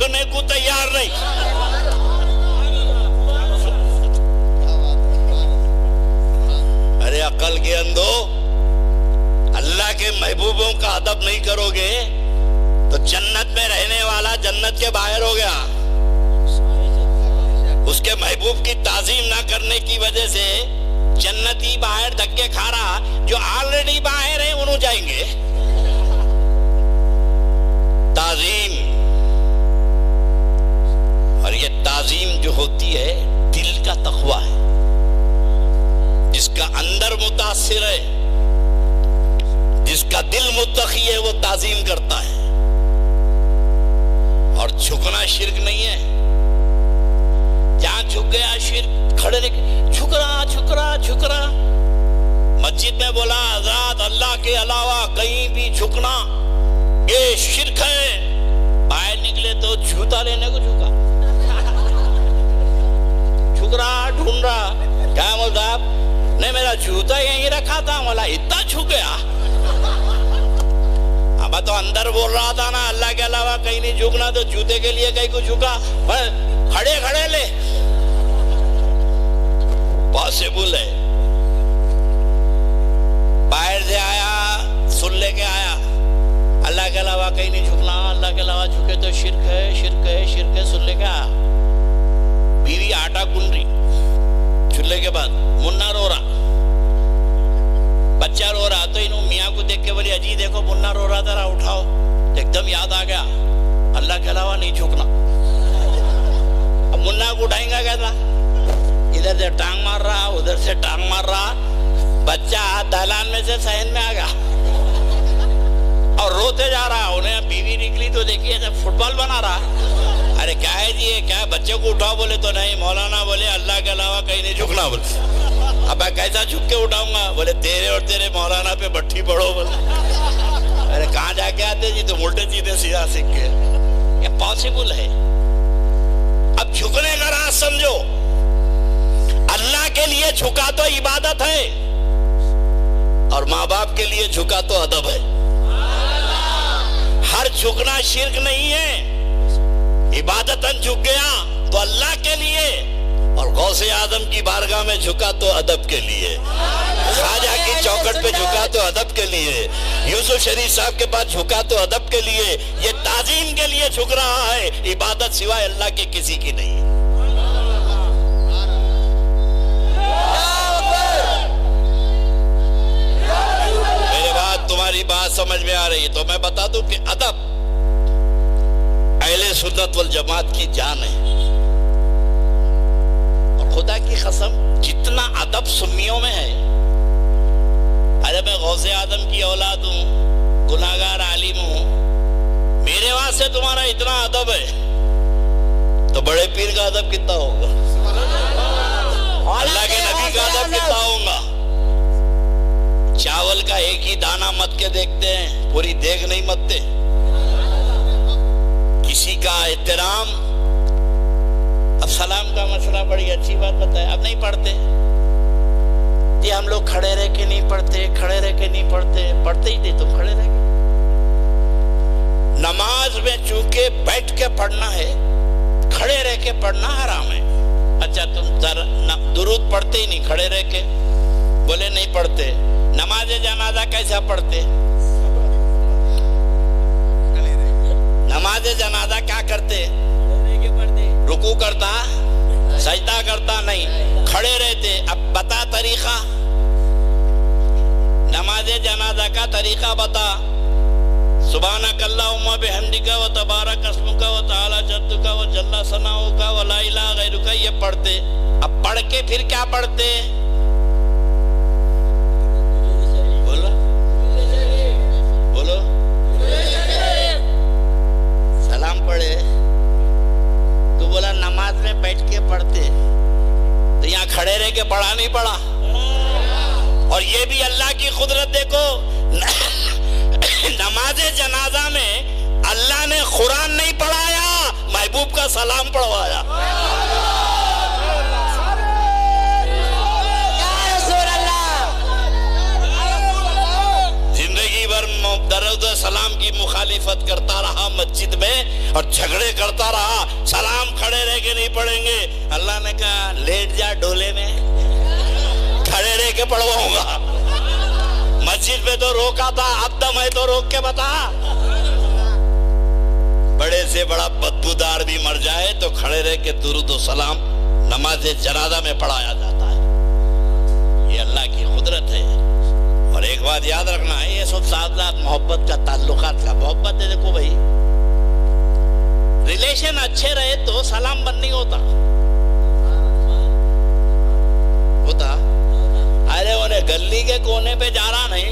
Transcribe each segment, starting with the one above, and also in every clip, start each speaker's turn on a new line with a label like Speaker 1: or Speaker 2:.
Speaker 1: اٹھنے کو تیار نہیں. ارے عقل کے اندھو، اللہ کے محبوبوں کا ادب نہیں کرو گے تو جنت میں رہنے والا جنت کے باہر ہو گیا. اس کے محبوب کی تعظیم نہ کرنے کی وجہ سے جنتی باہر دھکے کھا رہا، جو آلریڈی باہر ہیں انہوں جائیں گے. تعظیم، اور یہ تعظیم جو ہوتی ہے دل کا تقویٰ ہے. جس کا اندر متاثر ہے، جس کا دل متقی ہے، وہ تعظیم کرتا ہے. اور جھکنا شرک نہیں ہے. جہاں جھک گیا شرک، کھڑے رہ کے جھک رہا. مسجد میں بولا حضرات اللہ کے علاوہ کہیں بھی جھکنا یہ شرک ہے. باہر نکلے تو جوتا لینے کو جھکا. جھک رہا، ڈھونڈ رہا، کیا مول صاحب؟ نہیں، میرا جوتا یہیں رکھا تھا. مولا اتنا جھک گیا. اب تو اندر بول رہا تھا نا اللہ کے علاوہ کہیں نہیں جھکنا، تو جوتے کے لیے کہیں کو جھکا. کھڑے لے، پاسبل ہے. باہر سے آیا، سن لے کے آیا اللہ کے علاوہ کہیں نہیں جھکنا، اللہ کے علاوہ جھکے تو شرک ہے. سن لے کے آیا. بیوی آٹا گن رہی، چولہے کے بعد منا رو رہا، بچہ رو رہا. تو انہوں میاں کو دیکھ کے بولی اجی دیکھو منا رو رہا، ذرا اٹھاؤ. ایک دم یاد آ گیا اللہ کے علاوہ نہیں جھکنا. اب منا کو اٹھائیں گا کیسا؟ ادھر سے ٹانگ مار رہا، ادھر سے ٹانگ مار رہا. بچہ دالان میں سے صحن میں آ گیا اور روتے جا رہا. انہیں بیوی نکلی تو دیکھیے فٹ بال بنا رہا. ارے کیا ہے جی، کیا ہے؟ بچے کو اٹھاؤ. بولے تو نہیں مولانا، بولے اللہ کے علاوہ کہیں نہیں جھکنا. بولے اب میں کیسا جھک کے اٹھاؤں گا؟ بولے تیرے اور تیرے مولانا پہ بٹھی پڑو. بولے ارے کہاں جا کے آتے جی؟ تو الٹے سیدھے سیدھا سیکھ کے. یہ پاسبل ہے. اب جھکنے کا راز سمجھو. اللہ کے لیے جھکا تو عبادت ہے، اور ماں باپ کے لیے جھکا تو ادب ہے. ہر جھکنا شرک نہیں ہے. عبادتاً جھک گیا تو اللہ کے لیے، اور غوث اعظم کی بارگاہ میں جھکا تو ادب کے لیے، خواجہ کی چوکھٹ پہ جھکا تو ادب کے لیے، یوسف شریف صاحب کے پاس جھکا تو ادب کے لیے. یہ تعظیم کے لیے جھک رہا ہے. عبادت سوائے اللہ کے کسی کی نہیں. تمہاری بات سمجھ میں آ رہی ہے تو میں بتا دوں کہ ادب اہل سنت والجماعت کی جان ہے. اور خدا کی قسم جتنا ادب سنیوں میں ہے، ارے میں غوث اعظم کی اولاد ہوں، گناہگار عالم ہوں، میرے واسطے تمہارا اتنا ادب ہے تو بڑے پیر کا ادب کتنا ہوگا؟ اللہ کے نبی کا ادب کتنا ہوگا؟ چاول کا ایک ہی دانہ مت کے دیکھتے ہیں، پوری دیگ نہیں متتے. کسی کا احترام. اب سلام کا مسئلہ بڑی اچھی بات بتایا، اب نہیں پڑھتے. یہ ہم لوگ کھڑے رہ کے نہیں پڑھتے، پڑھتے ہی نہیں. تم کھڑے رہ کے نماز میں چونکہ بیٹھ کے پڑھنا ہے، کھڑے رہ کے پڑھنا حرام ہے. اچھا تم درود پڑھتے ہی نہیں، کھڑے رہ کے؟ بولے نہیں پڑھتے. نماز جنازہ کیسا پڑھتے؟ نماز جنازہ کیا کرتے؟ رکوع کرتا، سجدہ کرتا نہیں، کھڑے رہتے. اب بتا طریقہ، نماز جنازہ کا طریقہ بتا. سبحانک اللہم بحمدک و تبارک اسمک و تعالی جدک و جل ثناؤک و لا الہ غیرک. یہ پڑھتے. اب پڑھ کے پھر کیا پڑھتے؟ بولو سلام پڑھے. تو بولا نماز میں بیٹھ کے پڑھتے، تو یہاں کھڑے رہ کے پڑھا نہیں پڑھا؟ اور یہ بھی اللہ کی قدرت دیکھو. نماز جنازہ میں اللہ نے قرآن نہیں پڑھایا، محبوب کا سلام پڑھوایا. زندگی بھر درود و سلام کی مخالفت کرتا رہا مسجد میں اور جھگڑے کرتا رہا، سلام کھڑے رہ کے نہیں پڑھیں گے، اللہ نے کہا لیٹ جا ڈولے میں، کھڑے رہ کے پڑھواؤں گا۔ مسجد میں تو روکا تھا، اب دم ہے تو روک کے بتا۔ بڑے سے بڑا بدبودار بھی مر جائے تو کھڑے رہ کے درود و سلام نماز جنازہ میں پڑھایا جاتا ہے۔ یہ اللہ کی قدرت ہے۔ اور ایک بات یاد رکھنا ہے، یہ سب ساتھ ساتھ محبت کا، تعلقات کا، محبت ہے۔ دیکھو بھائی، ریلیشن اچھے رہے تو سلام بند نہیں ہوتا ارے انہیں گلی کے کونے پہ جا رہا نہیں،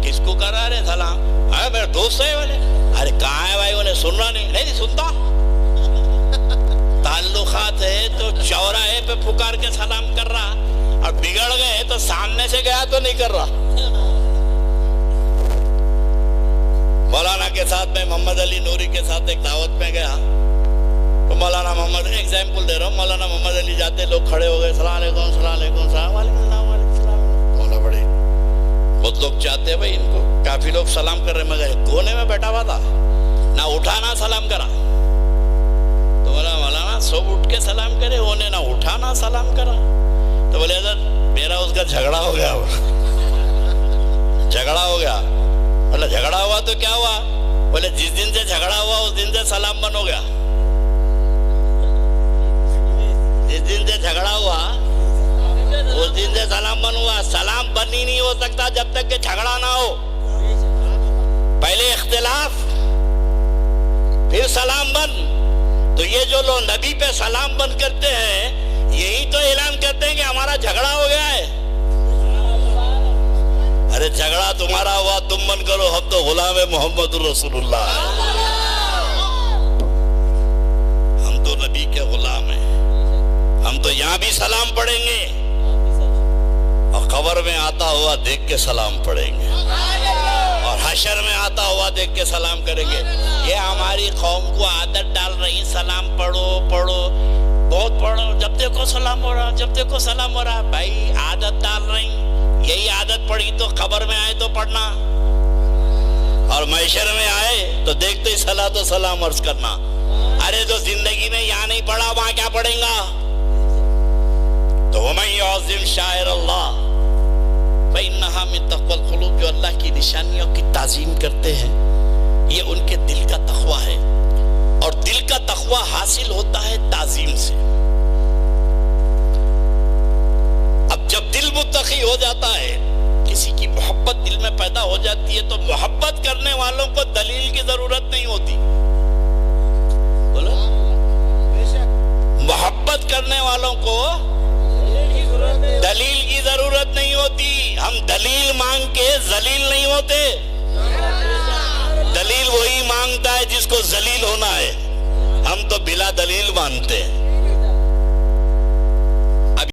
Speaker 1: کس کو کر رہا رہے سلام؟ میرے دوست ہے بولے، ارے کہاں ہے بھائی؟ انہیں سن رہا نہیں سنتا۔ تعلقات ہے تو چوراہے پہ پکار کے سلام کر رہا، اور بگڑ گئے تو سامنے سے گیا تو نہیں کر رہا۔ مولانا کے ساتھ میں محمد علی نوری کے ساتھ ایک دعوت میں گیا تو مولانا محمد، ایگزامپل دے رہا ہوں، مولانا محمد علی جاتے، لوگ کھڑے ہو گئے، السلام علیکم، السلام علیکم، السلام علیکم، وعلیکم السلام۔ مولانا بڑے بہت لوگ چاہتے ہیں بھائی ان کو، کافی لوگ سلام کر رہے، مگر کونے میں بیٹھا ہوا تھا، نہ اٹھا نہ سلام کرا۔ تو بولا مولانا سب اٹھ کے سلام کرے، انہیں نہ اٹھا نہ سلام کرا۔ تو بولے حضرت میرا اس کا جھگڑا ہو گیا، جھگڑا ہو گیا۔ بولا جھگڑا ہوا تو کیا ہوا؟ بولے جس دن سے جھگڑا ہوا اس دن سے سلام بند ہو گیا۔ جس دن سے جھگڑا ہوا اس دن سے سلام بند ہوا۔ سلام بند ہی نہیں ہو سکتا جب تک کہ جھگڑا نہ ہو۔ پہلے اختلاف پھر سلام بند۔ تو یہ جو لوگ نبی پہ سلام بند کرتے ہیں یہی تو اعلان کرتے ہیں کہ ہمارا جھگڑا ہو گیا ہے۔ ارے جھگڑا تمہارا ہوا تم بند کرو، ہم تو غلام محمد رسول اللہ ہیں، ہم تو نبی کے غلام ہیں۔ ہم تو یہاں بھی سلام پڑھیں گے اور قبر میں آتا ہوا دیکھ کے سلام پڑھیں گے اور حشر میں آتا ہوا دیکھ کے سلام کریں گے۔ یہ ہماری قوم کو عادت ڈال رہی، سلام پڑھو پڑھو، بہت پڑھو، جب دیکھو سلام ہو رہا، جب دیکھو سلام ہو رہا۔ بھائی عادت ڈال رہی، یہی عادت پڑی تو قبر میں آئے تو پڑھنا اور محشر میں آئے تو دیکھتے ہی صلاۃ و سلام عرض کرنا۔ ارے جو زندگی میں یہاں نہیں پڑھا وہاں کیا پڑھیں گا؟ تو وَمَن يُعَظِّمْ شَعَائِرَ اللَّهِ فَإِنَّهَا مِن تَقْوَى الْقُلُوبِ، جو اللہ کی نشانیوں کی تعظیم کرتے ہیں یہ ان کے دل کا تقویٰ ہے، اور دل کا تقویٰ حاصل ہوتا ہے تعظیم سے۔ اب جب دل متقی ہو جاتا ہے، کسی کی محبت دل میں پیدا ہو جاتی ہے، تو محبت کرنے والوں کو دلیل کی ضرورت نہیں ہوتی۔ بولو، محبت کرنے والوں کو دلیل کی ضرورت نہیں ہوتی۔ ہم دلیل مانگ کے ذلیل نہیں ہوتے، دلیل وہی مانگتا ہے جس کو ذلیل ہونا ہے، ہم تو بلا دلیل مانتے ہیں۔